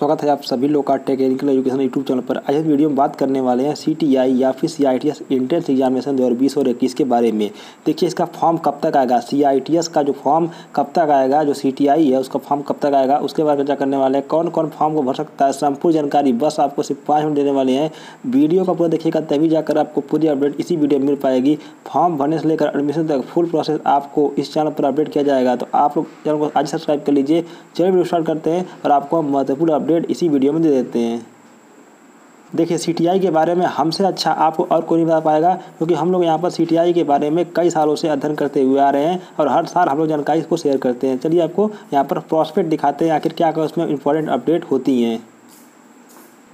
स्वागत है आप सभी लोग का टेक्निकल एजुकेशन यूट्यूब चैनल पर। आज इस वीडियो में बात करने वाले हैं CTI या फिर CITS एंट्रेंस एग्जामिनेशन 2020 और 21 के बारे में। देखिए इसका फॉर्म कब तक आएगा, CITS का जो फॉर्म कब तक आएगा, जो CTI है उसका फॉर्म कब तक आएगा, उसके बारे में क्या करने वाले हैं, कौन कौन फॉर्म को भर सकता है, संपूर्ण जानकारी बस आपको सिर्फ 5 मिनट देने वाले हैं। वीडियो का पूरा देखिएगा तभी जाकर आपको पूरी अपडेट इसी वीडियो में मिल पाएगी। फॉर्म भरने से लेकर एडमिशन तक फुल प्रोसेस आपको इस चैनल पर अपडेट किया जाएगा। तो आप लोग चैनल को आज सब्सक्राइब कर लीजिए। चलिए वीडियो स्टार्ट करते हैं और आपको महत्वपूर्ण अपडेट इसी वीडियो में दे देते हैं। देखिए CTI के बारे में हमसे अच्छा आपको और कोई नहीं बता पाएगा, क्योंकि हम लोग यहाँ पर CTI के बारे में कई सालों से अध्ययन करते हुए आ रहे हैं और हर साल हम लोग जानकारी इसको शेयर करते हैं। चलिए आपको यहाँ पर प्रॉस्पेक्ट दिखाते हैं आखिर क्या क्या उसमें इंपॉर्टेंट अपडेट होती हैं।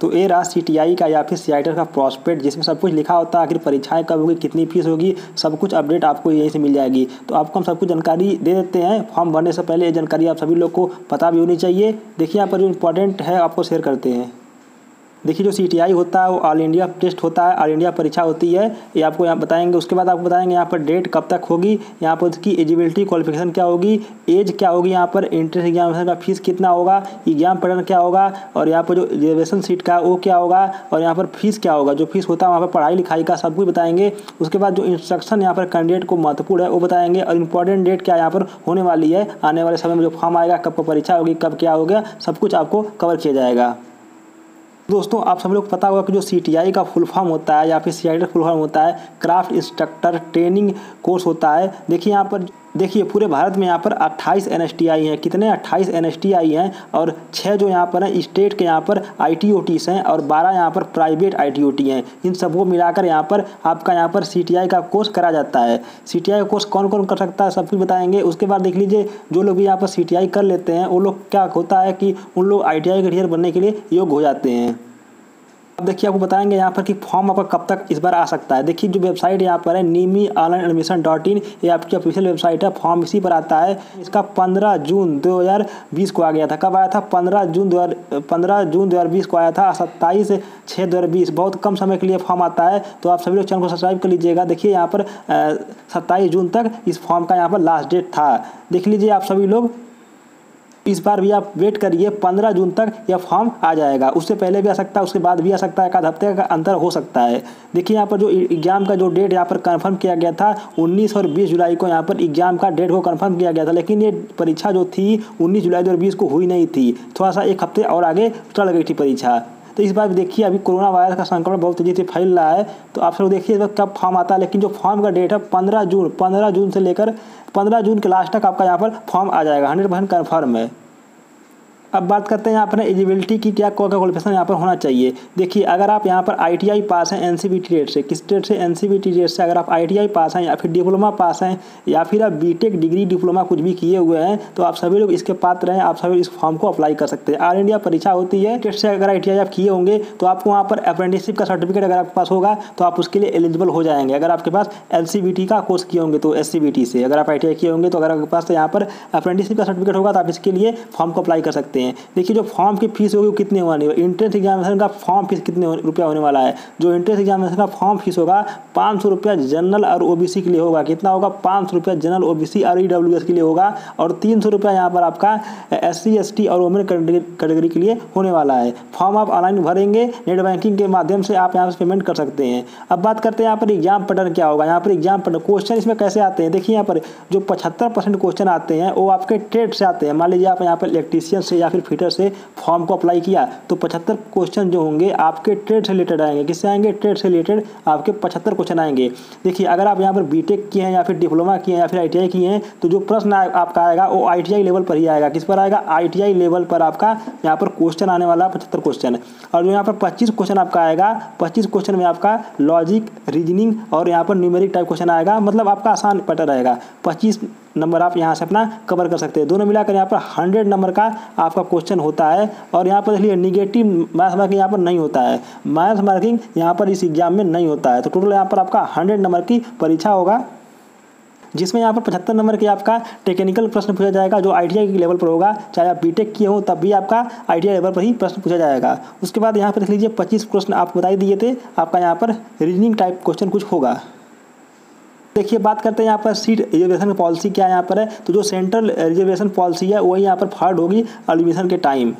तो ये रहा CTI का या फिर CITS का प्रॉस्पेक्ट, जिसमें सब कुछ लिखा होता है, आखिर परीक्षाएं कब होगी, कितनी फीस होगी, सब कुछ अपडेट आपको यहीं से मिल जाएगी। तो आपको हम सब कुछ जानकारी दे देते हैं। फॉर्म भरने से पहले ये जानकारी आप सभी लोग को पता भी होनी चाहिए। देखिए यहाँ पर जो इम्पोर्टेंट है आपको शेयर करते हैं। देखिए जो CTI होता है वो ऑल इंडिया टेस्ट होता है, ऑल इंडिया परीक्षा होती है, ये आपको यहाँ बताएंगे। उसके बाद आपको बताएंगे यहाँ पर डेट कब तक होगी, यहाँ पर उसकी एलिजिबिलिटी क्वालिफिकेशन क्या होगी, एज क्या होगी, यहाँ पर एंट्रेंस एग्जामिनेशन का फीस कितना होगा, एग्जाम पैटर्न क्या होगा, और यहाँ पर जो रिजर्वेशन सीट का वो क्या होगा, और यहाँ पर फीस क्या होगा, जो फीस होता है वहाँ पर पढ़ाई लिखाई का सब कुछ बताएंगे। उसके बाद जो इंस्ट्रक्शन यहाँ पर कैंडिडेट को महत्वपूर्ण है वो बताएंगे, और इंपॉर्टेंट डेट क्या यहाँ पर होने वाली है, आने वाले समय में जो फॉर्म आएगा, कब परीक्षा होगी, कब क्या होगा, सब कुछ आपको कवर किया जाएगा। दोस्तों आप सब लोग पता होगा कि जो CTI का फुल फॉर्म होता है या फिर CITS फुल फॉर्म होता है क्राफ्ट इंस्ट्रक्टर ट्रेनिंग कोर्स होता है। देखिए यहाँ पर देखिए पूरे भारत में यहाँ पर 28 NSTI हैं। कितने 28 NSTI हैं, और 6 जो यहाँ पर हैं स्टेट के यहाँ पर ITOTs हैं, और 12 यहाँ पर प्राइवेट ITOT हैं। इन सबको मिलाकर यहाँ पर आपका यहाँ पर CTI का कोर्स करा जाता है। CTI का कोर्स कौन कौन कर सकता है सब कुछ बताएंगे। उसके बाद देख लीजिए जो लोग भी यहाँ पर CTI कर लेते हैं वो लोग क्या होता है कि उन लोग ITI कैरियर बनने के लिए योग्य हो जाते हैं। अब देखिए आपको बताएंगे यहाँ पर कि फॉर्म आपका कब तक इस बार आ सकता है। देखिए जो वेबसाइट यहाँ पर है NIMI-online-admission.in, ये आपकी ऑफिशियल वेबसाइट है। फॉर्म इसी पर आता है। इसका 15 जून 2020 को आ गया था। कब आया था? 15 जून 2020 को आया था। 27/6/2020 बहुत कम समय के लिए फॉर्म आता है। तो आप सभी लोग चैनल को सब्सक्राइब कर लीजिएगा। देखिए यहाँ पर 27 जून तक इस फॉर्म का यहाँ पर लास्ट डेट था। देख लीजिए आप सभी लोग, इस बार भी आप वेट करिए, 15 जून तक यह फॉर्म आ जाएगा। उससे पहले भी आ सकता है, उसके बाद भी आ सकता है, एक आध हफ्ते का अंतर हो सकता है। देखिए यहाँ पर जो एग्जाम का जो डेट यहाँ पर कंफर्म किया गया था 19 और 20 जुलाई को यहाँ पर एग्जाम का डेट को कंफर्म किया गया था, लेकिन ये परीक्षा जो थी 19 जुलाई 2020 को हुई नहीं थी। थोड़ा सा एक हफ्ते और आगे चल गई थी परीक्षा। तो इस बार देखिए अभी कोरोना वायरस का संक्रमण बहुत तेजी से फैल रहा है, तो आप सब देखिए इस वक्त कब फॉर्म आता है। लेकिन जो फॉर्म का डेट है 15 जून से लेकर 15 जून के लास्ट तक आपका यहाँ पर फॉर्म आ जाएगा, 100% कन्फर्म है। अब बात करते हैं यहाँ पर एलिजिबिलिटी की, क्या क्वालिफिकेशन यहाँ पर होना चाहिए। देखिए अगर आप यहाँ पर ITI पास हैं NCVT रेट से, किस रेट से? NCVT रेट से। अगर आप ITI पास हैं या फिर डिप्लोमा पास हैं या फिर आप BTech डिग्री डिप्लोमा कुछ भी किए हुए हैं, तो आप सभी लोग इसके पात्र हैं। आप सभी इस फॉर्म को अप्लाई कर सकते हैं। ऑल इंडिया परीक्षा होती है। टेट से अगर ITI आप किए होंगे तो आपको वहाँ पर अप्रेंटिसशिप का सर्टिफिकेट अगर आपके पास होगा तो आप उसके लिए एलिजिबल हो जाएंगे। अगर आपके पास LCVT का कोर्स किए होंगे तो SCVT से, अगर आप ITI किए होंगे तो अगर आपके पास यहाँ पर अप्रेंटिसशिप का सर्टिफिकेट होगा तो आप इसके लिए फॉर्म को अप्लाई कर सकते हैं। देखिए जो फॉर्म की फीस होगी कितनी होने वाली है, एंट्रेंस एग्जामिनेशन का फॉर्म फीस कितने रुपया होने वाला है। जो एंट्रेंस एग्जामिनेशन का फॉर्म फीस होगा 500 रुपया जनरल और OBC के लिए होगा। कितना होगा? 500 रुपया जनरल, OBC और EWS के लिए होगा, और 300 रुपया यहाँ पर आपका SC ST और वुमेन कैटेगरी के लिए होने वाला है। फॉर्म आप ऑनलाइन भरेंगे, नेट बैंकिंग के माध्यम से आप यहाँ से पेमेंट कर सकते हैं। अब बात करते हैं यहाँ पर एग्जाम पैटर्न क्या होगा। यहाँ पर एग्जाम पैटर्न क्वेश्चन इसमें कैसे आते हैं। देखिए यहाँ पर जो 75% क्वेश्चन आते हैं वो आपके ट्रेड से आते हैं। मान लीजिए आप यहाँ पर इलेक्ट्रीशियन से या फिर फिटर से फॉर्म को अप्लाई किया तो 75 क्वेश्चन जो होंगे आपके ट्रेड से रिलेटेड आएंगे। किससे आएंगे? ट्रेड से रिलेटेड आपके 75 क्वेश्चन आएंगे। देखिए अगर आप यहाँ पर BTech किए हैं या फिर डिप्लोमा किए हैं या फिर ITI किए हैं तो जो प्रश्न आपका आएगा वो ITI लेवल पर ही आएगा। किस पर आएगा? ITI लेवल पर आपका यहाँ पर क्वेश्चन आने वाला 75 क्वेश्चन। और जो यहाँ पर 25 क्वेश्चन आपका आएगा, 25 क्वेश्चन में आपका लॉजिक, रीजनिंग और यहाँ पर न्यूमेरिक टाइप क्वेश्चन आएगा। मतलब आपका आसान पैटर्न रहेगा। 25 नंबर आप यहाँ से अपना कवर कर सकते हैं। दोनों मिलाकर यहाँ पर 100 नंबर का आपका क्वेश्चन होता है। और यहाँ पर देखिए निगेटिव मैथ मार्किंग यहाँ पर नहीं होता है। मैथ मार्किंग यहाँ पर इस एग्जाम में नहीं होता है। तो टोटल यहाँ पर आपका 100 नंबर की परीक्षा होगा, जिसमें यहाँ पर 75 नंबर के आपका टेक्निकल प्रश्न पूछा जाएगा जो ITI के लेवल पर होगा। चाहे आप BTech किए हो तब भी आपका ITI लेवल पर ही प्रश्न पूछा जाएगा। उसके बाद यहाँ पर देख लीजिए 25 प्रश्न आप बता दिए थे, आपका यहाँ पर रीजनिंग टाइप क्वेश्चन कुछ होगा। देखिए बात करते हैं यहाँ पर सीट रिजर्वेशन पॉलिसी क्या यहाँ पर है। तो जो सेंट्रल रिजर्वेशन पॉलिसी है वही यहाँ पर फॉरवर्ड होगी एडमिशन के टाइम।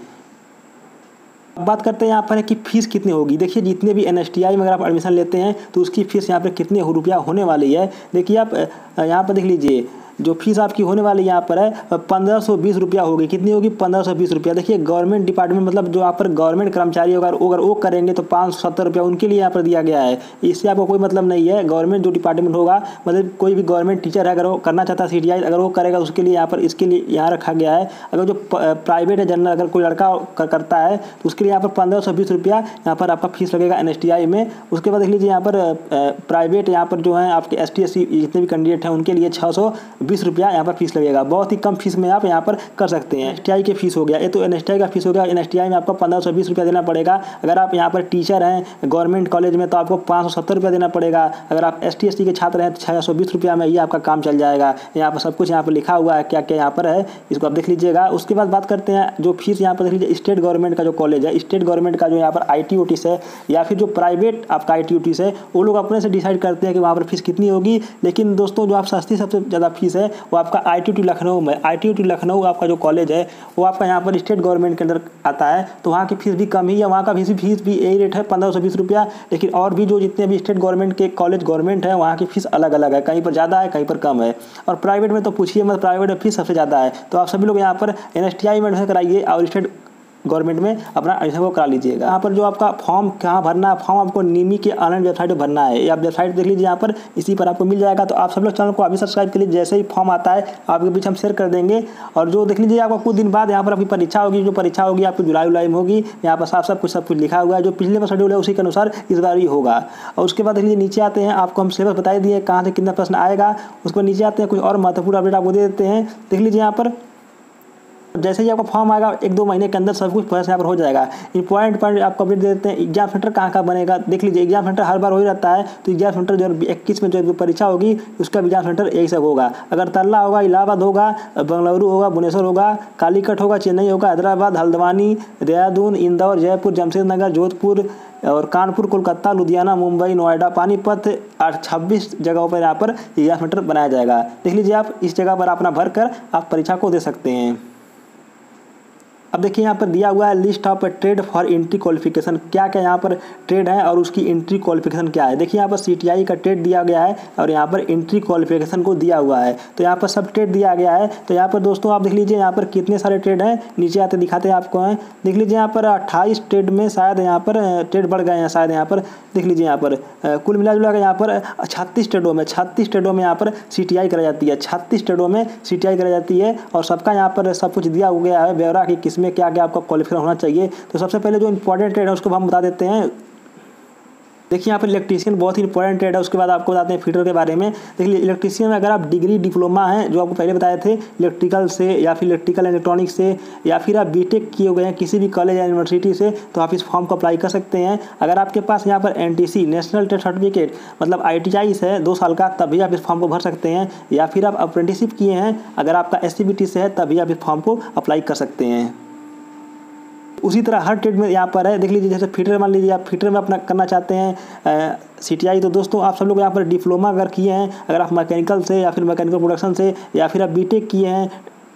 बात करते हैं यहाँ पर है कि फीस कितनी होगी। देखिए जितने भी NSTI में अगर आप एडमिशन लेते हैं तो उसकी फ़ीस यहाँ पर कितने रुपया होने वाली है। देखिए आप यहाँ पर देख लीजिए, जो फीस आपकी होने वाली यहाँ पर है 1520 रुपया होगी। कितनी होगी? 1520 रुपया। देखिए गवर्नमेंट डिपार्टमेंट मतलब जो यहाँ पर गवर्नमेंट कर्मचारी अगर वो करेंगे तो 570 रुपया उनके लिए यहाँ पर दिया गया है। इससे आपको कोई मतलब नहीं है। गवर्नमेंट जो डिपार्टमेंट होगा, मतलब कोई भी गवर्नमेंट टीचर है अगर वो करना चाहता है CTI, अगर वो करेगा उसके लिए यहाँ पर इसके लिए यहाँ रखा गया है। अगर जो प्राइवेट है जनरल, अगर कोई लड़का करता है तो उसके लिए यहाँ पर 1520 रुपया यहाँ पर आपका फीस लगेगा NSTI में। उसके बाद देख लीजिए यहाँ पर प्राइवेट यहाँ पर जो है आपके ST SC जितने भी कैंडिडेट हैं उनके लिए 620 रुपया यहाँ पर फीस लगेगा। बहुत ही कम फीस में आप यहाँ पर कर सकते हैं। NSTI की फीस हो गया, ये तो NSTI का फीस हो गया। NSTI में आपको 1520 रुपया देना पड़ेगा। अगर आप यहाँ पर टीचर हैं गवर्नमेंट कॉलेज में तो आपको 570 रुपया देना पड़ेगा। अगर आप ST SC के छात्र हैं तो 620 रुपया में ये आपका काम चल जाएगा। यहाँ पर सब कुछ यहाँ पर लिखा हुआ है क्या क्या यहाँ पर है, इसको आप देख लीजिएगा। उसके बाद बात करते हैं जो फीस यहाँ पर देख लीजिए, स्टेट गवर्नमेंट का जो कॉलेज है, स्टेट गवर्नमेंट का जो यहाँ पर IT OTS है या फिर जो प्राइवेट आपका IT OTS है, वो लोग अपने से डिसाइड करते हैं कि वहाँ पर फीस कितनी होगी। लेकिन दोस्तों जो आप सस्ती सबसे ज़्यादा फीस है वो आपका ITOT लखनऊ में। ITOT लखनऊ आपका जो कॉलेज है वो आपका यहाँ पर स्टेट गवर्नमेंट के अंदर आता है, तो वहाँ की फीस भी कम ही है। वहाँ का फीस भी यही रेट है 1520 रुपया। लेकिन और भी जो जितने भी स्टेट गवर्नमेंट के कॉलेज गवर्नमेंट है वहाँ की फीस अलग अलग है, कहीं पर ज़्यादा है कहीं पर कम है। और प्राइवेट में तो पूछिए मत, प्राइवेट में फीस सबसे ज़्यादा है। तो आप सभी लोग यहाँ पर NSTI में एडमिशन कराइए और स्टेट गवर्नमेंट में अपना एडमिशन को करा लीजिएगा। यहाँ पर जो आपका फॉर्म कहाँ भरना है, फॉर्म आपको निमी के ऑनलाइन वेबसाइट पर भरना है। आप वेबसाइट देख लीजिए, यहाँ पर इसी पर आपको मिल जाएगा। तो आप सब लोग चैनल को अभी सब्सक्राइब कर लीजिए, जैसे ही फॉर्म आता है आपके बीच हम शेयर कर देंगे। और जो देख लीजिए आपको कुछ दिन बाद यहाँ पर आपकी परीक्षा होगी, जो परीक्षा होगी आपकी जुलाई में होगी। यहाँ पर साफ सब कुछ लिखा हुआ है, जो पिछले में शेड्यूल है उसी के अनुसार इस बार ही होगा। और उसके बाद देख लीजिए नीचे आते हैं, आपको हम सिलेबस बता दिए कहाँ से कितना प्रश्न आएगा। उसको नीचे आते हैं, कुछ और महत्वपूर्ण अपडेट आपको दे देते हैं। देख लीजिए यहाँ पर जैसे ही आपका फॉर्म आएगा 1-2 महीने के अंदर सब कुछ प्रोसेस यहाँ पर हो जाएगा। इंपॉर्टेंट पॉइंट आपको अपडेट दे देते हैं। एग्जाम सेंटर कहाँ बनेगा, देख लीजिए एग्जाम सेंटर हर बार हो ही रहता है। तो एग्जाम सेंटर जो 21 में जो परीक्षा होगी उसका एग्जाम सेंटर यही सब होगा। अगरतला होगा, इलाहाबाद होगा, बेंगलुरु होगा, भुवनेश्वर होगा, कालीकट होगा, चेन्नई होगा, हैदराबाद, हल्द्वानी, देहरादून, इंदौर, जयपुर, जमशेदनगर, जोधपुर और कानपुर, कोलकाता, लुधियाना, मुंबई, नोएडा, पानीपत और 26 जगहों पर यहाँ पर एग्जाम सेंटर बनाया जाएगा। देख लीजिए आप इस जगह पर अपना भर कर आप परीक्षा को दे सकते हैं। अब देखिए यहाँ पर दिया हुआ है list of trade for entry qualification. क्या क्या यहाँ पर ट्रेड है और उसकी एंट्री क्वालिफिकेशन क्या है। देखिए यहाँ पर CTI का ट्रेड दिया गया है और यहाँ पर एंट्री क्वालिफिकेशन को दिया हुआ है। तो यहाँ पर सब ट्रेड दिया गया है। तो यहाँ पर दोस्तों आप देख लीजिए यहाँ पर कितने सारे ट्रेड हैं, नीचे आते दिखाते हैं आपको हैं। देख लीजिए यहाँ पर 28 ट्रेड में शायद यहाँ पर ट्रेड बढ़ गए हैं शायद। यहाँ पर देख लीजिए यहाँ पर कुल मिला जुला यहाँ पर 36 ट्रेडों में यहाँ पर CTI कराई जाती है। 36 ट्रेडों में CTI कराई जाती है और सबका यहाँ पर सब कुछ दिया गया है ब्यौरा कि किसमें क्या क्या आपका क्वालिफिकेशन होना चाहिए। तो सबसे पहले जो इंपॉर्टेंट ट्रेड है उसको हम बता देते हैं। देखिए यहाँ पर इलेक्ट्रीशियन बहुत ही इंपॉर्टेंट ट्रेड है। उसके बाद आपको बताते हैं फिटर के बारे में। देखिए इलेक्ट्रीशियन में अगर आप डिग्री डिप्लोमा हैं, जो आपको पहले बताए थे, इलेक्ट्रिकल से या फिर इलेक्ट्रिकल इलेक्ट्रॉनिक्स से या फिर आप BTech किए हुए हैं किसी भी कॉलेज या यूनिवर्सिटी से, तो आप इस फॉर्म को अप्लाई कर सकते हैं। अगर आपके पास यहाँ पर NTC नेशनल ट्रेड सर्टिफिकेट मतलब ITI है 2 साल का, तभी आप इस फॉर्म को भर सकते हैं। या फिर आप अप्रेंटिसशिप किए हैं, अगर आपका SCBT से है तभी आप इस फॉर्म को अप्लाई कर सकते हैं। उसी तरह हर ट्रेड में यहाँ पर है। देख लीजिए जैसे फिटर मान लीजिए आप फिटर में अपना करना चाहते हैं CTI, तो दोस्तों आप सब लोग यहाँ पर डिप्लोमा अगर किए हैं, अगर आप मैकेनिकल से या फिर मैकेनिकल प्रोडक्शन से या फिर आप BTech किए हैं,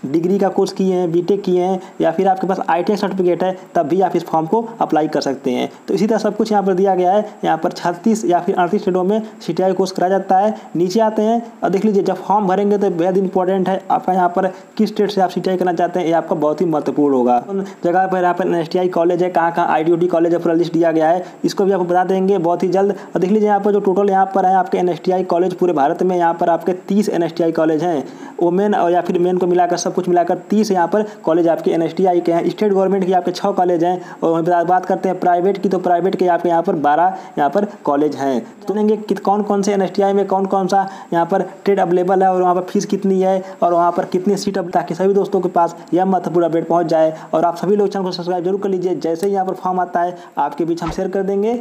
डिग्री का कोर्स किए हैं, BTech किए हैं या फिर आपके पास ITI सर्टिफिकेट है, तब भी आप इस फॉर्म को अप्लाई कर सकते हैं। तो इसी तरह सब कुछ यहाँ पर दिया गया है। यहाँ पर 36 या फिर 38 स्टेटों में CTI कोर्स कराया जाता है। नीचे आते हैं और देख लीजिए जब फॉर्म भरेंगे तो बेहद इंपॉर्टेंट है आपका यहाँ पर किस स्टेट से आप CTI करना चाहते हैं, ये आपका बहुत ही महत्वपूर्ण होगा। उन जगह पर यहाँ पर NSTI कॉलेज है, कहाँ ITOT कॉलेज है, पूरा लिस्ट दिया गया है, इसको भी आपको बता देंगे बहुत ही जल्द। और देख लीजिए यहाँ पर जो टोटल यहाँ पर है आपके NSTI कॉलेज पूरे भारत में, यहाँ पर आपके 30 NSTI कॉलेज हैं। वोमेन और या फिर मेन को मिलाकर सब कुछ मिलाकर 30 यहाँ पर कॉलेज आपके NSTI के हैं। स्टेट गवर्नमेंट की आपके 6 कॉलेज हैं। और बात करते हैं प्राइवेट की, तो प्राइवेट के आपके यहाँ पर 12 यहाँ पर कॉलेज हैं। तो सुनेंगे कि कौन कौन से NSTI में कौन कौन सा यहाँ पर ट्रेड अवेलेबल है और वहाँ पर फीस कितनी है और वहाँ पर कितनी सीट, ताकि सभी दोस्तों के पास यह महत्वपूर्ण अपडेट पहुँच जाए। और आप सभी लोग चैनल को सब्सक्राइब जरूर कर लीजिए, जैसे ही यहाँ पर फॉर्म आता है आपके बीच हम शेयर कर देंगे।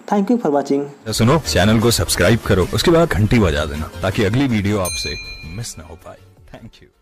Thank you for watching. सुनो, चैनल को सब्सक्राइब करो, उसके बाद घंटी बजा देना ताकि अगली वीडियो आपसे मिस ना हो पाए। Thank you.